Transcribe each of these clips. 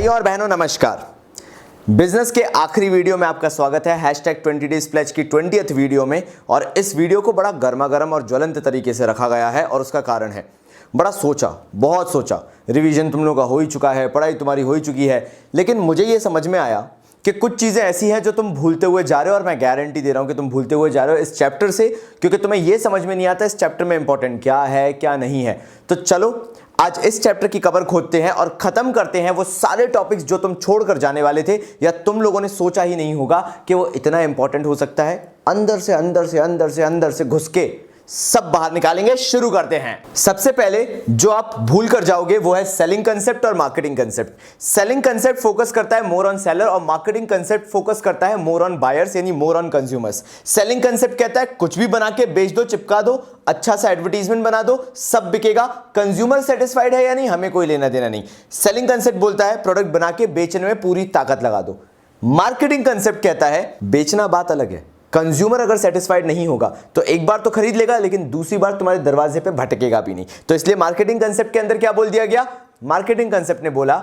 भाइयों और बहनों नमस्कार। बिजनेस के आखिरी वीडियो में आपका स्वागत है हैशटैग 20 डेज प्लेज की 20th वीडियो में। और इस वीडियो को बड़ा गर्मा गर्म और ज्वलंत तरीके से रखा गया है और उसका कारण है बड़ा सोचा, बहुत सोचा। रिवीजन तुम लोगों का हो ही चुका है, पढ़ाई तुम्हारी हो ही चुकी है, लेकिन मुझे ये समझ में आया कि कुछ चीज़ें ऐसी हैं जो तुम भूलते हुए जा रहे हो और मैं गारंटी दे रहा हूं कि तुम भूलते हुए जा रहे हो इस चैप्टर से, क्योंकि तुम्हें यह समझ में नहीं आता इस चैप्टर में इंपॉर्टेंट क्या है क्या नहीं है। तो चलो आज इस चैप्टर की कवर खोदते हैं और खत्म करते हैं वो सारे टॉपिक्स जो तुम छोड़कर जाने वाले थे या तुम लोगों ने सोचा ही नहीं होगा कि वो इतना इंपॉर्टेंट हो सकता है। अंदर से अंदर से अंदर से अंदर से घुस के सब बाहर निकालेंगे। शुरू करते हैं। सबसे पहले जो आप भूल कर जाओगे वो है सेलिंग कंसेप्ट और marketing concept. Selling concept focus करता है मोर ऑन सेलर और मार्केटिंग कंसेप्ट फोकस करता है मोर ऑन बायर्स यानी more on consumers. Selling concept कहता है कुछ भी बना के बेच दो, चिपका दो, अच्छा सा एडवर्टीजमेंट बना दो, सब बिकेगा, कंज्यूमर सेटिस्फाइड है या नहीं हमें कोई लेना देना नहीं। सेलिंग कंसेप्ट बोलता है प्रोडक्ट बना के बेचने में पूरी ताकत लगा दो। मार्केटिंग कंसेप्ट कहता है बेचना बात अलग है, कंज्यूमर अगर सेटिस्फाइड नहीं होगा तो एक बार तो खरीद लेगा लेकिन दूसरी बार तुम्हारे दरवाजे पे भटकेगा भी नहीं। तो इसलिए मार्केटिंग कंसेप्ट के अंदर क्या बोल दिया गया, मार्केटिंग कंसेप्ट ने बोला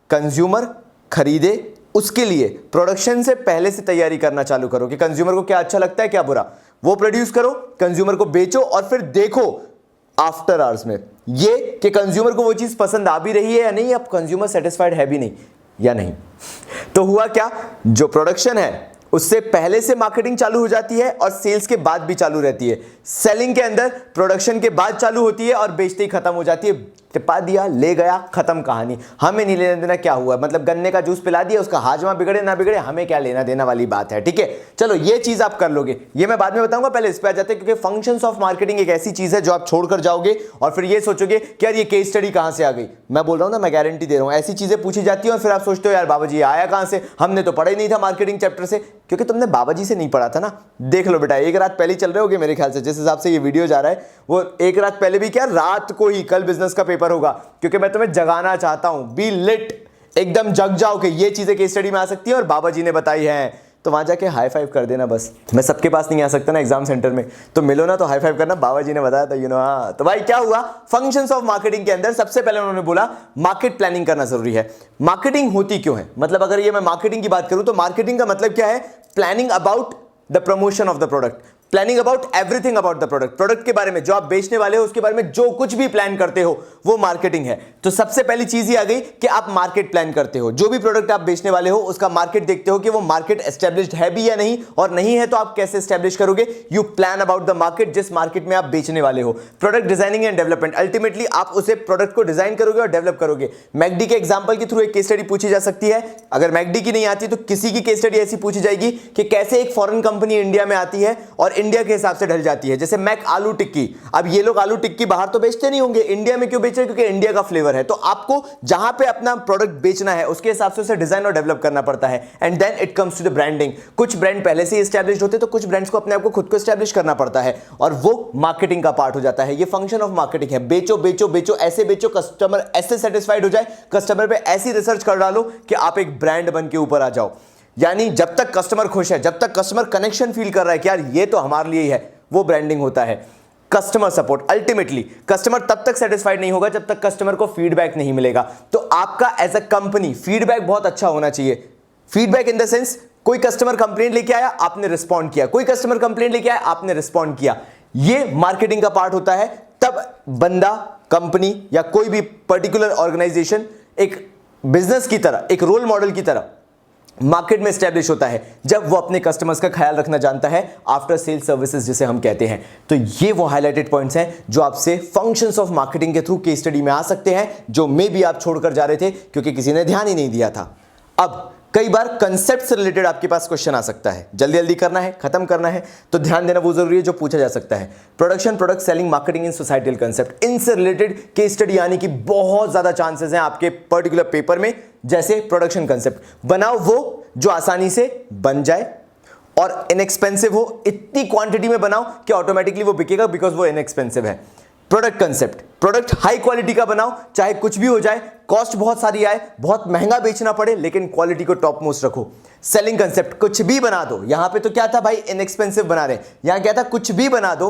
कंज्यूमर खरीदे उसके लिए प्रोडक्शन से पहले से तैयारी करना चालू करो कि कंज्यूमर को क्या अच्छा लगता है क्या बुरा, वो प्रोड्यूस करो, कंज्यूमर को बेचो और फिर देखो आफ्टर आवर्स में ये कि कंज्यूमर को वो चीज पसंद आ भी रही है या नहीं, अब कंज्यूमर सेटिस्फाइड है भी नहीं या नहीं। तो हुआ क्या, जो प्रोडक्शन है उससे पहले से मार्केटिंग चालू हो जाती है और सेल्स के बाद भी चालू रहती है। सेलिंग के अंदर प्रोडक्शन के बाद चालू होती है और बेचते ही खत्म हो जाती है। टिपा दिया, ले गया, खत्म कहानी, हमें नहीं लेना देना क्या हुआ, मतलब गन्ने का जूस पिला दिया, उसका हाजमा बिगड़े ना बिगड़े हमें क्या लेना देना वाली बात है। ठीक है, चलो ये चीज आप कर लोगे, ये मैं बाद में बताऊंगा, पहले इस पे आ जाते हैं क्योंकि फंक्शंस ऑफ मार्केटिंग एक ऐसी चीज है जो आप छोड़कर जाओगे और फिर ये सोचोगे कि यार ये केस स्टडी कहां से आ गई। मैं बोल रहा हूं ना, मैं गारंटी दे रहा हूं ऐसी चीजें पूछी जाती है और फिर आप सोचते हो यार बाबा जी आया कहां से, हमने तो पढ़ा ही नहीं था मार्केटिंग चैप्टर से, क्योंकि तुमने बाबा जी से नहीं पढ़ा था ना। देख लो बेटा, एक रात पहले चल रहे होगे मेरे ख्याल से, जिस हिसाब से ये वीडियो जा रहा है वो एक रात पहले भी क्या, रात को ही कल बिजनेस का पेपर होगा, क्योंकि मैं तुम्हें जगाना चाहता हूं। बी लिट, एकदम जग जाओ कि ये चीजें केस स्टडी में आ सकती है और बाबा जी ने बताई है, तो वहां जाके हाई फाइव कर देना बस। मैं सबके पास नहीं आ सकता ना एग्जाम सेंटर में, तो मिलो ना तो हाई फाइव करना, बाबा जी ने बताया था हाँ। तो भाई क्या हुआ, फंक्शंस ऑफ मार्केटिंग के अंदर सबसे पहले उन्होंने बोला मार्केट प्लानिंग करना जरूरी है। मार्केटिंग होती क्यों है, मतलब अगर ये मैं मार्केटिंग की बात करूं तो मार्केटिंग का मतलब क्या है, planning about the promotion of the product, planning about everything about the product. Product के बारे में जो आप बेचने वाले हो उसके बारे में जो कुछ भी प्लान करते हो वो मार्केटिंग है। तो सबसे पहली चीज ही आ गई कि आप मार्केट प्लान करते हो, जो भी प्रोडक्ट आप बेचने वाले हो उसका मार्केट देखते हो कि वो मार्केट एस्टेब्लिश्ड है भी या नहीं, और नहीं है तो आप कैसे एस्टेब्लिश करोगे, you plan about the market जिस मार्केट में आप बेचने वाले हो। Product designing and development, ultimately आप उसे प्रोडक्ट को डिजाइन करोगे और डेवलप करोगे। मैकडी के एग्जांपल के थ्रू एक केस स्टडी पूछी जा सकती है, अगर मैकडी की नहीं आती तो किसी की केस स्टडी ऐसी पूछी जाएगी कि कैसे एक फॉरेन कंपनी इंडिया में आती है और इंडिया के हिसाब से जाती है। जैसे मैक आलू टिक्की, अब ये लोग आलू टिक्की बाहर तो बेचते नहीं होंगे, इंडिया में क्यों बेच रहे हैं, क्योंकि इंडिया का फ्लेवर है। तो आपको जहां पे अपना प्रोडक्ट बेचना है उसके हिसाब से उसे डिजाइन और डेवलप करना पड़ता है। And then it comes to the branding. कुछ ब्रांड पहले से एस्टैब्लिश्ड होते हैं तो कुछ ब्रांड्स को अपने आप को खुद को एस्टैब्लिश करना पड़ता है और वो मार्केटिंग का पार्ट हो जाता है। ये फंक्शन ऑफ मार्केटिंग है, बेचो बेचो बेचो, ऐसे बेचो कस्टमर ऐसे सेटिस्फाइड हो जाए, कस्टमर पे ऐसी रिसर्च कर डालो कि आप एक ब्रांड बन के ऊपर आ जाओ। यानी जब तक कस्टमर खुश है, जब तक कस्टमर कनेक्शन फील कर रहा है कि यार ये तो हमारे लिए ही है, वो ब्रांडिंग होता है। कस्टमर सपोर्ट, अल्टीमेटली कस्टमर तब तक सेटिस्फाइड नहीं होगा जब तक कस्टमर को फीडबैक नहीं मिलेगा। तो आपका एज अ कंपनी फीडबैक बहुत अच्छा होना चाहिए। फीडबैक इन द सेंस, कोई कस्टमर कंप्लेंट लेके आया आपने रिस्पॉन्ड किया, कोई कस्टमर कंप्लेंट लेके आया आपने रिस्पॉन्ड किया, ये मार्केटिंग का पार्ट होता है। तब बंदा, कंपनी या कोई भी पर्टिकुलर ऑर्गेनाइजेशन एक बिजनेस की तरह, एक रोल मॉडल की तरह मार्केट में स्टैब्लिश होता है जब वो अपने कस्टमर्स का ख्याल रखना जानता है, आफ्टर सेल सर्विसेज जिसे हम कहते हैं। तो ये वो हाईलाइटेड पॉइंट्स हैं जो आपसे फंक्शंस ऑफ मार्केटिंग के थ्रू केस स्टडी में आ सकते हैं, जो मे भी आप छोड़कर जा रहे थे क्योंकि किसी ने ध्यान ही नहीं दिया था। अब कई बार कंसेप्ट से रिलेटेड आपके पास क्वेश्चन आ सकता है, जल्दी जल्दी करना है, खत्म करना है, तो ध्यान देना वो जरूरी है जो पूछा जा सकता है। Production, product selling, marketing in societal concept, इनसे रिलेटेड केस स्टडी आने की बहुत ज्यादा चांसेस हैं आपके पर्टिकुलर पेपर में। जैसे प्रोडक्शन कंसेप्ट बनाओ वो जो आसानी से बन जाए और इनएक्सपेंसिव हो, इतनी क्वांटिटी में बनाओ कि ऑटोमेटिकली वो बिकेगा बिकॉज वो इनएक्सपेंसिव है। Product concept, product high quality का बनाओ, चाहे कुछ भी हो जाए, कॉस्ट बहुत सारी आए, बहुत महंगा बेचना पड़े, लेकिन क्वालिटी को टॉप मोस्ट रखो। सेलिंग कंसेप्ट, कुछ भी बना दो। यहां पे तो क्या था भाई, इनएक्सपेंसिव बना रहे, यहां क्या था, कुछ भी बना दो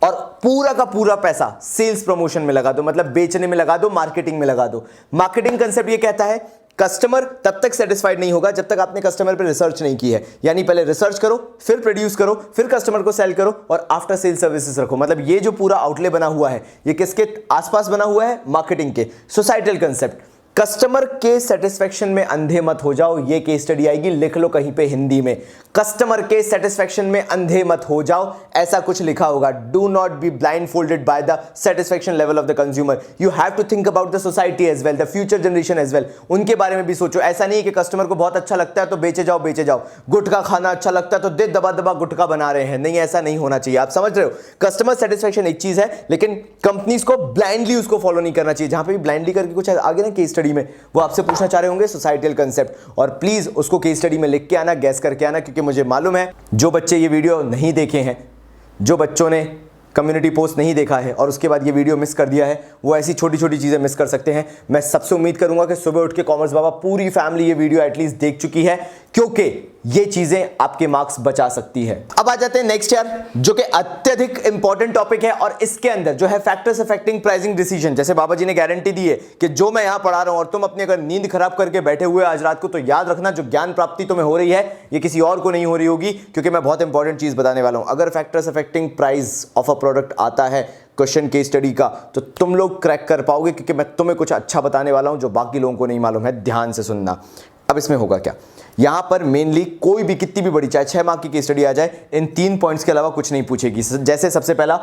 और पूरा का पूरा पैसा सेल्स प्रमोशन में लगा दो, मतलब बेचने में लगा दो, मार्केटिंग में लगा दो। मार्केटिंग कंसेप्ट ये कहता है कस्टमर तब तक सेटिस्फाइड नहीं होगा जब तक आपने कस्टमर पे रिसर्च नहीं की है। यानी पहले रिसर्च करो, फिर प्रोड्यूस करो, फिर कस्टमर को सेल करो और आफ्टर सेल सर्विसेज रखो। मतलब ये जो पूरा आउटले बना हुआ है ये किसके आसपास बना हुआ है? मार्केटिंग के। सोसाइटल कंसेप्ट, कस्टमर के सेटिस्फेक्शन में अंधे मत हो जाओ। ये केस स्टडी आएगी, लिख लो कहीं पे हिंदी में, कस्टमर के सेटिस्फेक्शन में अंधे मत हो जाओ, ऐसा कुछ लिखा होगा। Do not be blindfolded by the satisfaction level of the consumer, you have to think about the society as well, the future generation as well. उनके बारे में भी सोचो। ऐसा नहीं है कि कस्टमर को बहुत अच्छा लगता है तो बेचे जाओ बेचे जाओ, गुटखा खाना अच्छा लगता है तो दे दबा दबा गुटखा बना रहे हैं। नहीं, ऐसा नहीं होना चाहिए। आप समझ रहे हो? कस्टमर सेटिस्फेक्शन एक चीज है, लेकिन कंपनीज को ब्लाइंडली उसको फॉलो नहीं करना चाहिए। जहां पे भी ब्लाइंडली करके कुछ आगे ना केस स्टडी में वो आपसे पूछना चाह रहे होंगे सोसाइटल कंसेप्ट, और प्लीज उसको केस स्टडी में लिख के आना, गैस करके आना, क्योंकि मुझे मालूम है जो बच्चे ये वीडियो नहीं देखे हैं, जो बच्चों ने कम्युनिटी पोस्ट नहीं देखा है और उसके बाद ये वीडियो मिस कर दिया है, वो ऐसी छोटी छोटी चीजें मिस कर सकते हैं। मैं सबसे उम्मीद करूंगा कि सुबह उठ के कॉमर्स बाबा पूरी फैमिली ये वीडियो एटलीस्ट देख चुकी है, क्योंकि ये चीजें आपके मार्क्स बचा सकती है। अब आ जाते हैं नेक्स्ट यार, जो कि अत्यधिक इंपॉर्टेंट टॉपिक है, और इसके अंदर जो है फैक्टर्स अफेक्टिंग प्राइसिंग डिसीजन। जैसे बाबा जी ने गारंटी दी है कि जो मैं यहां पढ़ा रहा हूं और तुम अपनी अगर नींद खराब करके बैठे हुए आज रात को, तो याद रखना जो ज्ञान प्राप्ति तुम्हें हो रही है ये किसी और को नहीं हो रही होगी, क्योंकि मैं बहुत इंपॉर्टेंट चीज बताने वाला हूं। अगर factors affecting price of a product आता है क्वेश्चन केस स्टडी का, तो तुम लोग क्रैक कर पाओगे, क्योंकि मैं तुम्हें कुछ अच्छा बताने वाला हूं जो बाकी लोगों को नहीं मालूम है। ध्यान से सुनना। अब इसमें होगा क्या, यहां पर मेनली कोई भी कितनी भी बड़ी चाहे 6 मार्क की केस स्टडी आ जाए, इन 3 पॉइंट्स के अलावा कुछ नहीं पूछेगी। जैसे सबसे पहला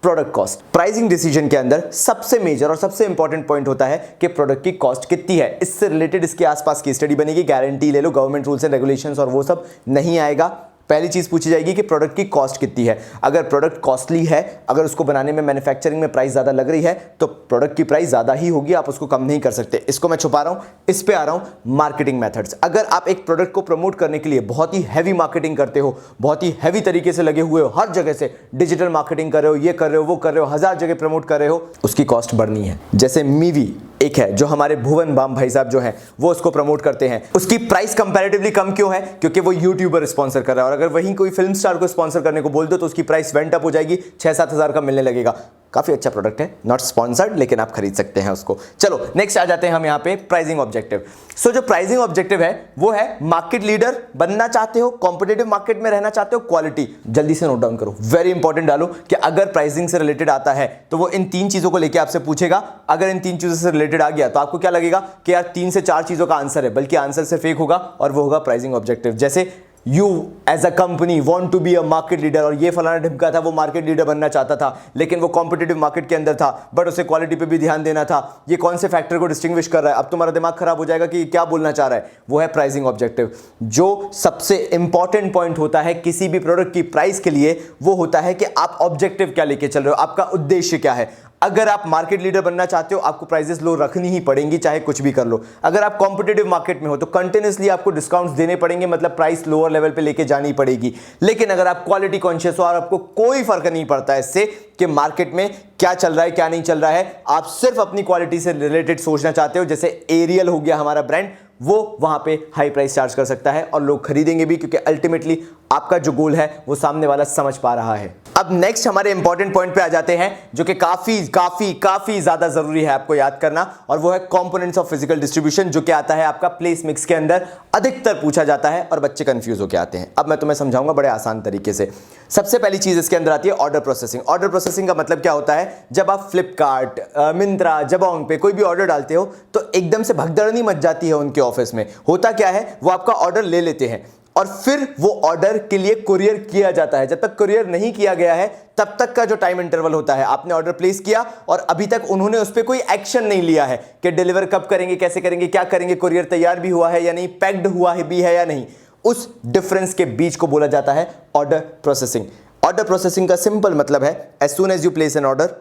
प्रोडक्ट कॉस्ट। प्राइसिंग डिसीजन के अंदर सबसे मेजर और सबसे इंपॉर्टेंट पॉइंट होता है कि प्रोडक्ट की कॉस्ट कितनी है। इससे रिलेटेड इसके आसपास की स्टडी बनेगी, गारंटी ले लो। गवर्नमेंट रूल्स एंड रेगुलेशंस और वो सब नहीं आएगा। पहली चीज पूछी जाएगी कि प्रोडक्ट की कॉस्ट कितनी है। अगर प्रोडक्ट कॉस्टली है, अगर उसको बनाने में मैन्युफैक्चरिंग में प्राइस ज्यादा लग रही है, तो प्रोडक्ट की प्राइस ज्यादा ही होगी, आप उसको कम नहीं कर सकते। इसको मैं छुपा रहा हूं, इस पे आ रहा हूं। Marketing methods. अगर आप एक प्रोडक्ट को प्रमोट करने के लिए बहुत ही हैवी मार्केटिंग करते हो, बहुत ही हैवी तरीके से लगे हुए हो, हर जगह से डिजिटल मार्केटिंग कर रहे हो, ये कर रहे हो, वो कर रहे हो, 1000 जगह प्रमोट कर रहे हो, उसकी कॉस्ट बढ़नी है। जैसे मीवी एक है जो हमारे भुवन बाम भाई साहब जो हैं वो उसको प्रमोट करते हैं, उसकी प्राइस कंपैरेटिवली कम क्यों है? क्योंकि वो यूट्यूबर स्पॉन्सर कर रहा है, और अगर वहीं कोई फिल्म स्टार को स्पॉन्सर करने को बोल दो तो उसकी प्राइस वेंट अप हो जाएगी, 6-7 हज़ार का मिलने लगेगा। काफी अच्छा प्रोडक्ट है, नॉट स्पॉन्सर्ड, लेकिन आप खरीद सकते हैं उसको। चलो नेक्स्ट आ जाते हैं हम यहाँ पे प्राइसिंग ऑब्जेक्टिव। सो जो प्राइसिंग ऑब्जेक्टिव है वो है मार्केट लीडर बनना चाहते हो, कॉम्पिटिटिव मार्केट में रहना चाहते हो, क्वालिटी। जल्दी से नोट डाउन करो, वेरी इंपॉर्टेंट डालो कि अगर प्राइसिंग से रिलेटेड आता है तो वो इन 3 चीजों को लेकर आपसे पूछेगा। अगर इन 3 चीजों से रिलेटेड आ गया तो आपको क्या लगेगा कि यार 3 से 4 चीजों का आंसर है, बल्कि आंसर सिर्फ एक होगा और वो होगा प्राइसिंग ऑब्जेक्टिव। जैसे you as a company want to be a market leader, और ये फलाना ढिमका था वो मार्केट लीडर बनना चाहता था, लेकिन वो कॉम्पिटिटिव मार्केट के अंदर था, बट उसे क्वालिटी पे भी ध्यान देना था। ये कौन से फैक्टर को डिस्टिंग्विश कर रहा है? अब तुम्हारा दिमाग खराब हो जाएगा कि क्या बोलना चाह रहा है। वो है प्राइसिंग ऑब्जेक्टिव। जो सबसे इंपॉर्टेंट पॉइंट होता है किसी भी प्रोडक्ट की प्राइस के लिए, वो होता है कि आप ऑब्जेक्टिव क्या लेके चल रहे हो, आपका उद्देश्य क्या है। अगर आप मार्केट लीडर बनना चाहते हो, आपको प्राइसेस लो रखनी ही पड़ेंगी, चाहे कुछ भी कर लो। अगर आप कॉम्पिटिटिव मार्केट में हो तो कंटिन्यूअसली आपको डिस्काउंट्स देने पड़ेंगे, मतलब प्राइस लोअर लेवल पे लेके जानी पड़ेगी। लेकिन अगर आप क्वालिटी कॉन्शियस हो और आपको कोई फर्क नहीं पड़ता है इससे कि मार्केट में क्या चल रहा है क्या नहीं चल रहा है, आप सिर्फ अपनी क्वालिटी से रिलेटेड सोचना चाहते हो, जैसे एरियल हो गया हमारा ब्रांड, वो वहां पे हाई प्राइस चार्ज कर सकता है और लोग खरीदेंगे भी, क्योंकि अल्टीमेटली आपका जो गोल है वो सामने वाला समझ पा रहा है। अब नेक्स्ट हमारे इंपॉर्टेंट पॉइंट पे आ जाते हैं, जो कि काफी ज्यादा जरूरी है आपको याद करना, और वो है कंपोनेंट्स ऑफ फिजिकल डिस्ट्रीब्यूशन, जो कि आता है आपका प्लेस मिक्स के अंदर, अधिकतर पूछा जाता है और बच्चे कंफ्यूज होकर आते हैं। अब मैं तुम्हें समझाऊंगा बड़े आसान तरीके से। सबसे पहली चीज इसके अंदर आती है ऑर्डर प्रोसेसिंग। ऑर्डर प्रोसेसिंग का मतलब क्या होता है? जब आप फ्लिपकार्ट, मिंत्रा, जबोंग पे कोई भी ऑर्डर डालते हो तो एकदम से भगदड़नी मच जाती है उनके ऑफिस में। होता क्या है, वो आपका ऑर्डर ले लेते हैं और फिर वो ऑर्डर के लिए कुरियर किया जाता है। जब तक कुरियर नहीं किया गया है तब तक का जो टाइम इंटरवल होता है, आपने ऑर्डर प्लेस किया और अभी तक उन्होंने उस पर कोई एक्शन नहीं लिया है कि डिलीवर कब करेंगे, कैसे करेंगे, क्या करेंगे, कुरियर तैयार भी हुआ है या नहीं, पैक्ड हुआ है भी है या नहीं, उस डिफरेंस के बीच को बोला जाता है ऑर्डर प्रोसेसिंग। ऑर्डर प्रोसेसिंग का सिंपल मतलब है as soon as you place an order,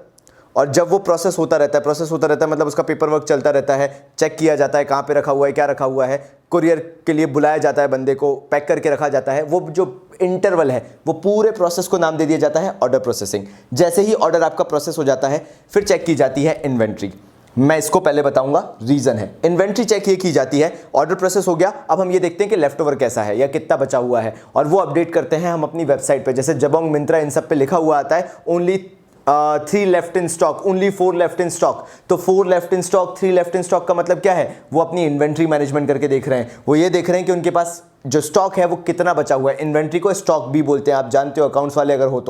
और जब वो प्रोसेस होता रहता है मतलब उसका पेपर वर्क चलता रहता है, चेक किया जाता है कहाँ पे रखा हुआ है, क्या रखा हुआ है, कुरियर के लिए बुलाया जाता है, बंदे को पैक करके रखा जाता है, वो जो इंटरवल है वो पूरे प्रोसेस को नाम दे दिया जाता है ऑर्डर प्रोसेसिंग। जैसे ही ऑर्डर आपका प्रोसेस हो जाता है फिर चेक की जाती है इन्वेंट्री। मैं इसको पहले बताऊंगा, रीजन है। इन्वेंट्री चेक ये की जाती है, ऑर्डर प्रोसेस हो गया, अब हम ये देखते हैं कि लेफ्ट ओवर कैसा है या कितना बचा हुआ है, और वो अपडेट करते हैं हम अपनी वेबसाइट पे। जैसे जबोंग, मिंत्रा, इन सब पे लिखा हुआ आता है only 3 left in stock, only 4 left in stock. तो 4 left in stock, 3 left in stock का मतलब क्या है? वो अपनी इन्वेंट्री मैनेजमेंट करके देख रहे हैं। वो ये देख रहे हैं कि उनके पास जो स्टॉक है वो कितना बचा हुआ है। इन्वेंट्री को स्टॉक भी बोलते हैं, आप जानते हो अकाउंट्स वाले अगर हो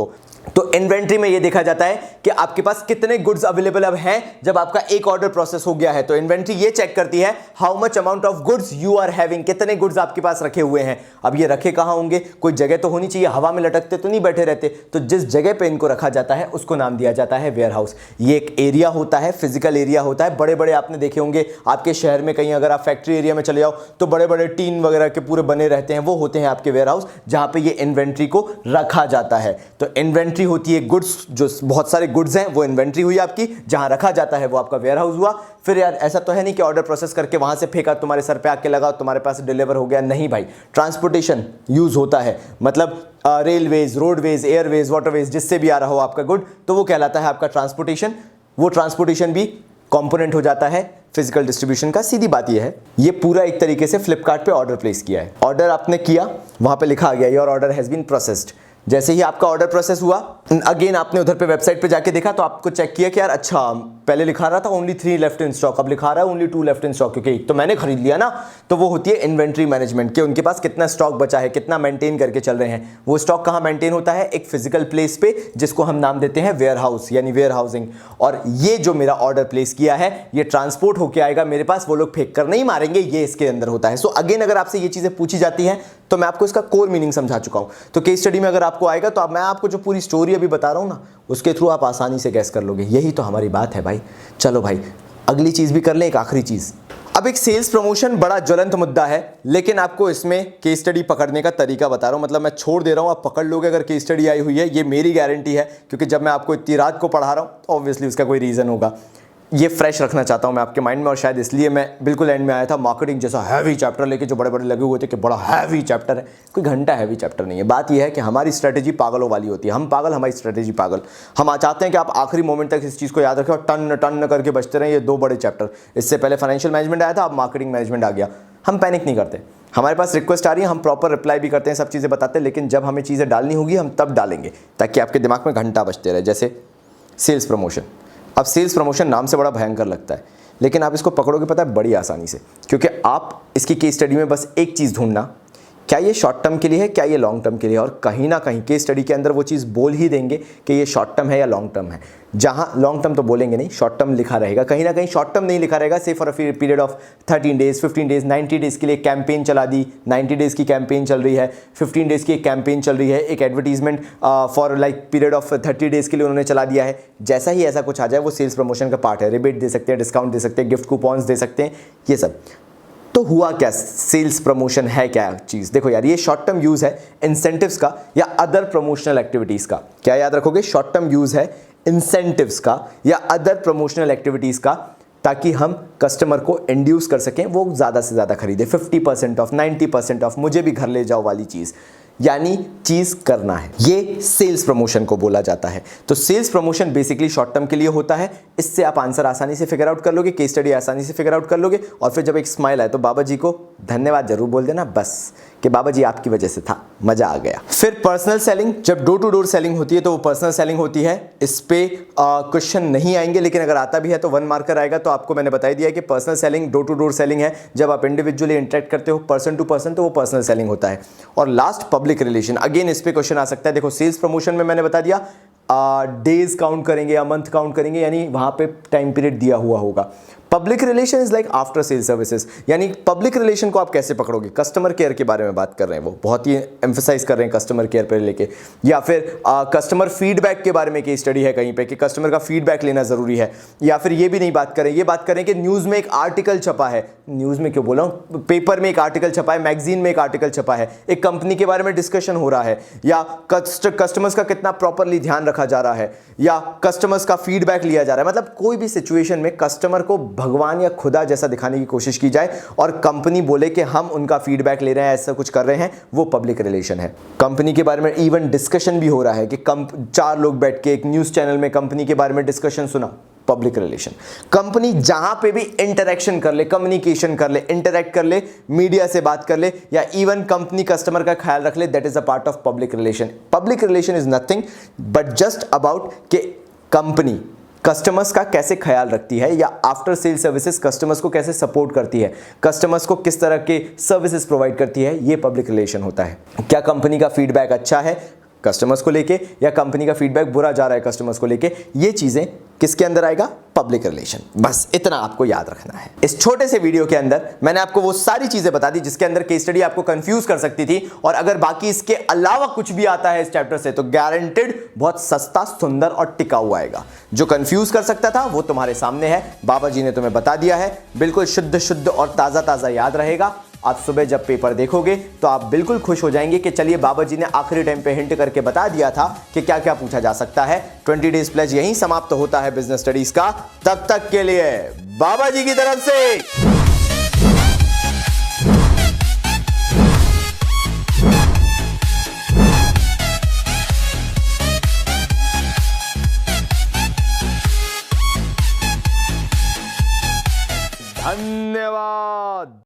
तो इन्वेंट्री में ये देखा जाता है कि आपके पास कितने गुड्स अवेलेबल अब हैं जब आपका एक ऑर्डर प्रोसेस हो गया है। तो इन्वेंट्री ये चेक करती है how much amount of goods you are having, कितने गुड्स आपके पास रखे हुए हैं। अब ये रखे कहां होंगे? कोई जगह तो होनी चाहिए, हवा में लटकते तो नहीं बैठे रहते। तो जिस जगह पे इनको रखा जाता है उसको नाम दिया जाता है वेयर हाउस। ये एक एरिया होता है, फिजिकल एरिया होता है। बड़े बड़े आपने देखे होंगे आपके शहर में, कहीं अगर आप फैक्ट्री एरिया में चले जाओ तो बड़े बड़े टीन वगैरह के पूरे बने रहते हैं, वो होते हैं आपके वेयर हाउस जहां पे ये इन्वेंट्री को रखा जाता है। तो इन्वेंट्री होती है गुड्स, जो बहुत सारे गुड्स हैं वो इन्वेंट्री हुई आपकी, जहां रखा जाता है वो आपका वेयर हाउस हुआ। फिर यार ऐसा तो है नहीं कि ऑर्डर प्रोसेस करके वहां से फेंका, तुम्हारे सर पे आके लगा, तुम्हारे पास डिलीवर हो गया। नहीं भाई, ट्रांसपोर्टेशन यूज होता है, मतलब रेलवेज, रोडवेज, एयरवेज, वाटरवेज, जिससे भी आ रहा हो आपका गुड, तो वो कहलाता है आपका ट्रांसपोर्टेशन। वो ट्रांसपोर्टेशन भी कंपोनेंट हो जाता है फिजिकल डिस्ट्रीब्यूशन का। सीधी बात ये है, ये पूरा एक तरीके से फ्लिपकार्ट पे ऑर्डर प्लेस किया है। ऑर्डर आपने किया, वहां पे लिखा आ गया your order has been processed. जैसे ही आपका ऑर्डर प्रोसेस हुआ, अगेन आपने उधर पे वेबसाइट पे जाके देखा तो आपको चेक किया कि यार अच्छा, पहले लिखा रहा था ओनली 3 लेफ्ट इन स्टॉक, अब लिखा रहा है ओनली 2 लेफ्ट इन स्टॉक, क्योंकि एक तो मैंने खरीद लिया ना। तो वो होती है इन्वेंट्री मैनेजमेंट, कि उनके पास कितना स्टॉक बचा है, कितना मेंटेन करके चल रहे हैं। वो स्टॉक कहाँ मेंटेन होता है? एक फिजिकल प्लेस पे, जिसको हम नाम देते हैं वेयर हाउस, यानी वेयर हाउसिंग। और ये जो मेरा ऑर्डर प्लेस किया है ये ट्रांसपोर्ट होकर आएगा मेरे पास, वो लोग फेंक कर नहीं मारेंगे, ये इसके अंदर होता है। सो अगेन अगर आपसे ये चीजें पूछी जाती हैं तो मैं आपको इसका कोर मीनिंग समझा चुका हूं। तो केस स्टडी में अगर आपको आएगा तो मैं आपको जो पूरी स्टोरी अभी बता रहा हूं ना, उसके थ्रू आप आसानी से गैस कर लोगे। यही तो हमारी बात है भाई। चलो भाई, अगली चीज भी कर लें, एक आखिरी चीज। अब एक सेल्स प्रमोशन बड़ा ज्वलंत मुद्दा है, लेकिन आपको इसमें केस स्टडी पकड़ने का तरीका बता रहा हूं। मतलब मैं छोड़ दे रहा हूं, आप पकड़ लोगे अगर केस स्टडी आई हुई है, ये मेरी गारंटी है। क्योंकि जब मैं आपको इतनी रात को पढ़ा रहा हूं तो ऑब्वियसली उसका कोई रीजन होगा। ये फ्रेश रखना चाहता हूं मैं आपके माइंड में, और शायद इसलिए मैं बिल्कुल एंड में आया था मार्केटिंग जैसा हैवी चैप्टर लेके, जो बड़े बड़े लगे हुए थे कि बड़ा हैवी चैप्टर है। कोई घंटा हैवी चैप्टर नहीं है। बात यह है कि हमारी स्ट्रेटेजी पागलों वाली होती है। हम पागल, हमारी स्ट्रेटेजी पागल। हम चाहते हैं कि आप आखिरी मोमेंट तक इस चीज़ को याद रखें और टन टन करके बचते रहें। ये 2 बड़े चैप्टर, इससे पहले फाइनेंशियल मैनेजमेंट आया था, अब मार्केटिंग मैनेजमेंट आ गया। हम पैनिक नहीं करते, हमारे पास रिक्वेस्ट आ रही है, हम प्रॉपर रिप्लाई भी करते हैं, सब चीज़ें बताते हैं। लेकिन जब हमें चीज़ें डालनी होगी हम तब डालेंगे, ताकि आपके दिमाग में घंटा बचते रहे। जैसे सेल्स प्रमोशन। अब सेल्स प्रमोशन नाम से बड़ा भयंकर लगता है, लेकिन आप इसको पकड़ोगे पता है बड़ी आसानी से, क्योंकि आप इसकी केस स्टडी में बस एक चीज़ ढूंढना, क्या ये शॉर्ट टर्म के लिए है, क्या ये लॉन्ग टर्म के लिए है। और कहीं ना कहीं केस स्टडी के अंदर वो चीज़ बोल ही देंगे कि ये शॉर्ट टर्म है या लॉन्ग टर्म है। जहाँ लॉन्ग टर्म तो बोलेंगे नहीं, शॉर्ट टर्म लिखा रहेगा। कहीं ना कहीं शॉर्ट टर्म नहीं लिखा रहेगा। से for a period of 13 days, 15 days, 90 days के लिए कैंपेन चला दी। 90 डेज की कैंपेन चल रही है, 15 डेज की एक कैंपेन चल रही है, एक advertisement for like period of 30 days के लिए उन्होंने चला दिया है। जैसा ही ऐसा कुछ आ जाए वो सेल्स प्रमोशन का पार्ट है। रिबेट दे सकते हैं, डिस्काउंट दे सकते हैं, गिफ्ट कूपन्स दे सकते हैं, ये सब। तो हुआ क्या, सेल्स प्रमोशन है क्या चीज? देखो यार, ये शॉर्ट टर्म यूज है इंसेंटिव्स का या अदर प्रमोशनल एक्टिविटीज का। क्या याद रखोगे? शॉर्ट टर्म यूज है इंसेंटिव्स का या अदर प्रमोशनल एक्टिविटीज का, ताकि हम कस्टमर को इंड्यूस कर सकें वो ज़्यादा से ज़्यादा खरीदे। 50% ऑफ, 90% ऑफ, मुझे भी घर ले जाओ वाली चीज़, यानी चीज़ करना है, ये सेल्स प्रमोशन को बोला जाता है। तो sales promotion basically short term के लिए होता है। इससे आप आंसर आसानी से फिगर आउट कर लोगे, केस स्टडी आसानी से फिगर आउट कर लोगे, और फिर जब एक स्माइल आए तो बाबा जी को धन्यवाद जरूर बोल देना, बस कि बाबा जी आपकी वजह से था, मजा आ गया। फिर पर्सनल सेलिंग, जब डोर टू डोर सेलिंग होती है तो वो पर्सनल सेलिंग होती है। इस पे क्वेश्चन नहीं आएंगे, लेकिन अगर आता भी है तो 1 मार्कर आएगा। तो आपको मैंने बता दिया कि personal selling door to door selling है। जब आप इंडिविजुअली इंटरेक्ट करते हो पर्सन टू पर्सन तो वो पर्सनल सेलिंग होता है। और लास्ट पब्लिक रिलेशन, अगेन इस पे क्वेश्चन आ सकता है। देखो सेल्स प्रमोशन में मैंने बता दिया डेज काउंट करेंगे या मंथ काउंट करेंगे, यानी वहां पे टाइम पीरियड दिया हुआ होगा। Public relation is like after sale services, यानी पब्लिक रिलेशन को आप कैसे पकड़ोगे? कस्टमर केयर के बारे में बात कर रहे हैं, वो बहुत ही एम्फेसाइज कर रहे हैं कस्टमर केयर पे लेके, या फिर कस्टमर फीडबैक के बारे में की स्टडी है कहीं पे कि कस्टमर का फीडबैक लेना जरूरी है। या फिर ये भी नहीं बात करें, ये बात करें कि न्यूज़ में एक आर्टिकल छपा है, न्यूज़ में क्यों बोला हूँ, पेपर में एक आर्टिकल छपा है, मैगजीन में एक आर्टिकल छपा है, एक कंपनी के बारे में डिस्कशन हो रहा है, या कस्टमर्स का कितना प्रॉपरली ध्यान रखा जा रहा है, या कस्टमर्स का फीडबैक लिया जा रहा है। मतलब कोई भी सिचुएशन में कस्टमर को भगवान या खुदा जैसा दिखाने की कोशिश की जाए और कंपनी बोले कि हम उनका फीडबैक ले रहे हैं, ऐसा कुछ कर रहे हैं, वो पब्लिक रिलेशन है। कंपनी के बारे में इवन डिस्कशन भी हो रहा है कि 4 लोग बैठ के एक न्यूज़ चैनल में कंपनी के बारे में डिस्कशन सुना, पब्लिक रिलेशन। कंपनी जहां पे भी इंटरेक्शन कर ले, कम्युनिकेशन कर ले, इंटरेक्ट कर ले, मीडिया से बात कर ले, या इवन कंपनी कस्टमर का ख्याल रख ले, that is a part of public relation. Public relation is nothing but just about कि कंपनी कस्टमर्स का कैसे ख्याल रखती है या आफ्टर सेल सर्विसेज कस्टमर्स को कैसे सपोर्ट करती है, कस्टमर्स को किस तरह के सर्विसेज प्रोवाइड करती है, ये पब्लिक रिलेशन होता है। क्या कंपनी का फीडबैक अच्छा है कस्टमर्स को लेके या कंपनी का फीडबैक बुरा जा रहा है कस्टमर्स को लेके, ये चीजें किसके अंदर आएगा, पब्लिक रिलेशन। बस इतना आपको याद रखना है। इस छोटे से वीडियो के अंदर मैंने आपको वो सारी चीजें बता दी जिसके अंदर केस स्टडी आपको कंफ्यूज कर सकती थी, और अगर बाकी इसके अलावा कुछ भी आता है इस चैप्टर से तो गारंटेड बहुत सस्ता, सुंदर और टिकाऊ आएगा। जो कंफ्यूज कर सकता था वो तुम्हारे सामने है, बाबा जी ने तुम्हें बता दिया है, बिल्कुल शुद्ध और ताजा ताजा याद रहेगा। आप सुबह जब पेपर देखोगे तो आप बिल्कुल खुश हो जाएंगे कि चलिए बाबा जी ने आखिरी टाइम पे हिंट करके बता दिया था कि क्या क्या पूछा जा सकता है। 20 डेज प्लेज यहीं समाप्त होता है बिजनेस स्टडीज का। तब तक के लिए बाबा जी की तरफ से धन्यवाद।